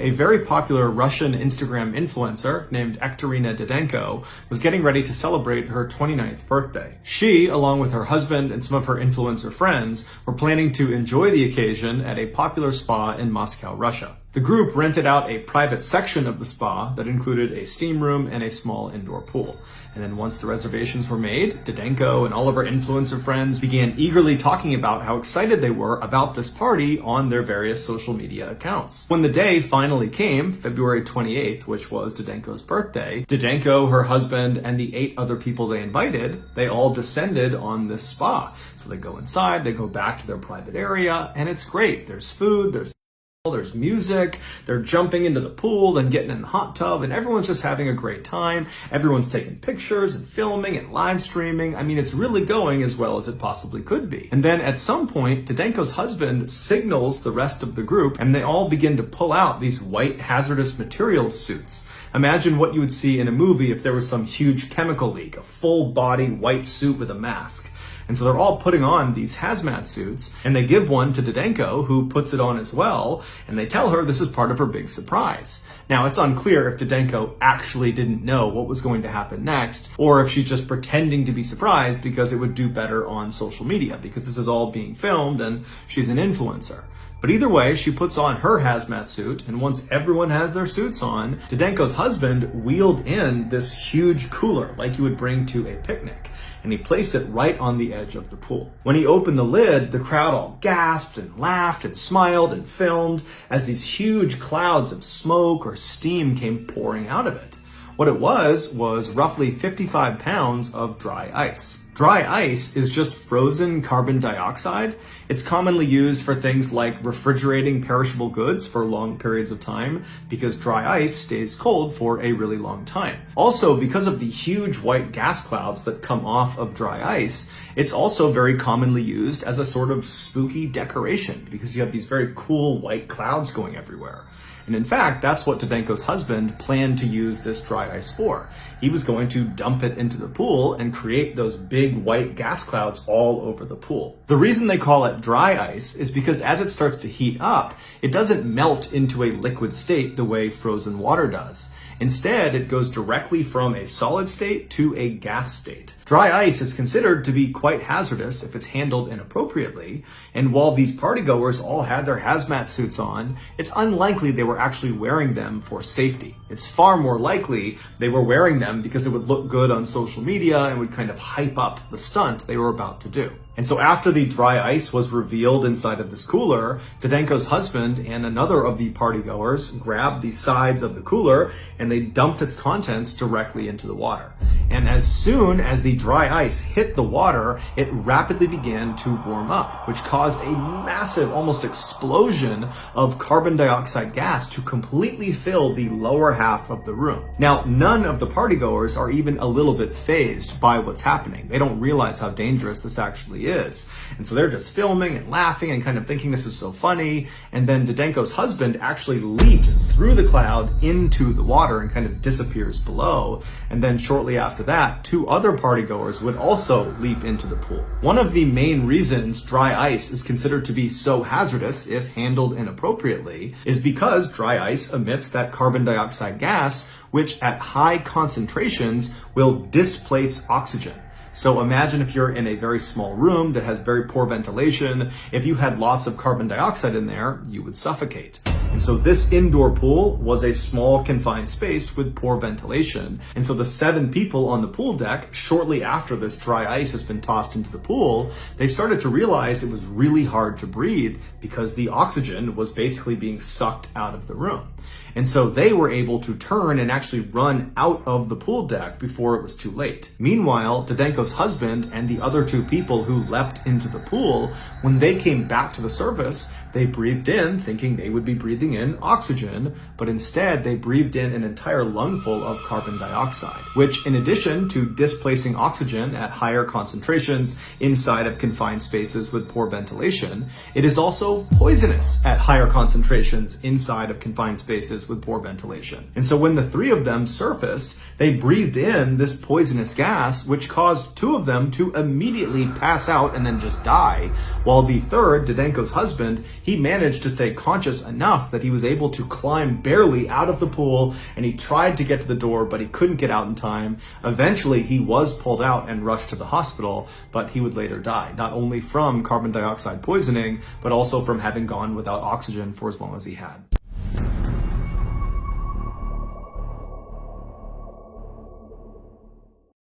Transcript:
A very popular Russian Instagram influencer named Ekterina Didenko was getting ready to celebrate her 29th birthday. She, along with her husband and some of her influencer friends, were planning to enjoy the occasion at a popular spa in Moscow, Russia. The group rented out a private section of the spa that included a steam room and a small indoor pool. And then once the reservations were made, Didenko and all of her influencer friends began eagerly talking about how excited they were about this party on their various social media accounts. When the day finally came, February 28th, which was Didenko's birthday, Didenko, her husband, and the 8 other people they invited, they all descended on this spa. So they go inside, they go back to their private area, and it's great. There's food, there's music, they're jumping into the pool, then getting in the hot tub, and everyone's just having a great time. Everyone's taking pictures and filming and live streaming. I mean, it's really going as well as it possibly could be. And then at some point, Didenko's husband signals the rest of the group, and they all begin to pull out these white hazardous materials suits. Imagine what you would see in a movie if there was some huge chemical leak, a full body white suit with a mask. And so they're all putting on these hazmat suits, and they give one to Didenko, who puts it on as well, and they tell her this is part of her big surprise. Now, it's unclear if Didenko actually didn't know what was going to happen next, or if she's just pretending to be surprised because it would do better on social media, because this is all being filmed and she's an influencer. But either way, she puts on her hazmat suit, and once everyone has their suits on, Didenko's husband wheeled in this huge cooler like you would bring to a picnic, and he placed it right on the edge of the pool. When he opened the lid, the crowd all gasped and laughed and smiled and filmed as these huge clouds of smoke or steam came pouring out of it. What it was roughly 55 pounds of dry ice. Dry ice is just frozen carbon dioxide. It's commonly used for things like refrigerating perishable goods for long periods of time because dry ice stays cold for a really long time. Also, because of the huge white gas clouds that come off of dry ice, it's also very commonly used as a sort of spooky decoration because you have these very cool white clouds going everywhere. And in fact, that's what Didenko's husband planned to use this dry ice for. He was going to dump it into the pool and create those big white gas clouds all over the pool. The reason they call it dry ice is because as it starts to heat up, it doesn't melt into a liquid state the way frozen water does. Instead, it goes directly from a solid state to a gas state. Dry ice is considered to be quite hazardous if it's handled inappropriately, and while these partygoers all had their hazmat suits on, it's unlikely they were actually wearing them for safety. It's far more likely they were wearing them because it would look good on social media and would kind of hype up the stunt they were about to do. And so after the dry ice was revealed inside of this cooler, Didenko's husband and another of the partygoers grabbed the sides of the cooler and they dumped its contents directly into the water. And as soon as the dry ice hit the water, it rapidly began to warm up, which caused a massive, almost explosion of carbon dioxide gas to completely fill the lower half of the room. Now, none of the partygoers are even a little bit fazed by what's happening. They don't realize how dangerous this actually is. And so they're just filming and laughing and kind of thinking this is so funny. And then Didenko's husband actually leaps through the cloud into the water and kind of disappears below. And then shortly after that, 2 other partygoers would also leap into the pool. One of the main reasons dry ice is considered to be so hazardous if handled inappropriately is because dry ice emits that carbon dioxide gas, which at high concentrations will displace oxygen. So imagine if you're in a very small room that has very poor ventilation. If you had lots of carbon dioxide in there, you would suffocate. And so this indoor pool was a small confined space with poor ventilation. And so the 7 people on the pool deck, shortly after this dry ice has been tossed into the pool, they started to realize it was really hard to breathe because the oxygen was basically being sucked out of the room. And so they were able to turn and actually run out of the pool deck before it was too late. Meanwhile, Didenko's husband and the other 2 people who leapt into the pool, when they came back to the surface, they breathed in thinking they would be breathing in oxygen, but instead they breathed in an entire lungful of carbon dioxide, which in addition to displacing oxygen at higher concentrations inside of confined spaces with poor ventilation, it is also poisonous at higher concentrations inside of confined spaces with poor ventilation. And so when the 3 of them surfaced, they breathed in this poisonous gas, which caused 2 of them to immediately pass out and then just die, while the third, Didenko's husband, he managed to stay conscious enough that he was able to climb barely out of the pool, and he tried to get to the door, but he couldn't get out in time. Eventually, he was pulled out and rushed to the hospital, but he would later die, not only from carbon dioxide poisoning, but also from having gone without oxygen for as long as he had.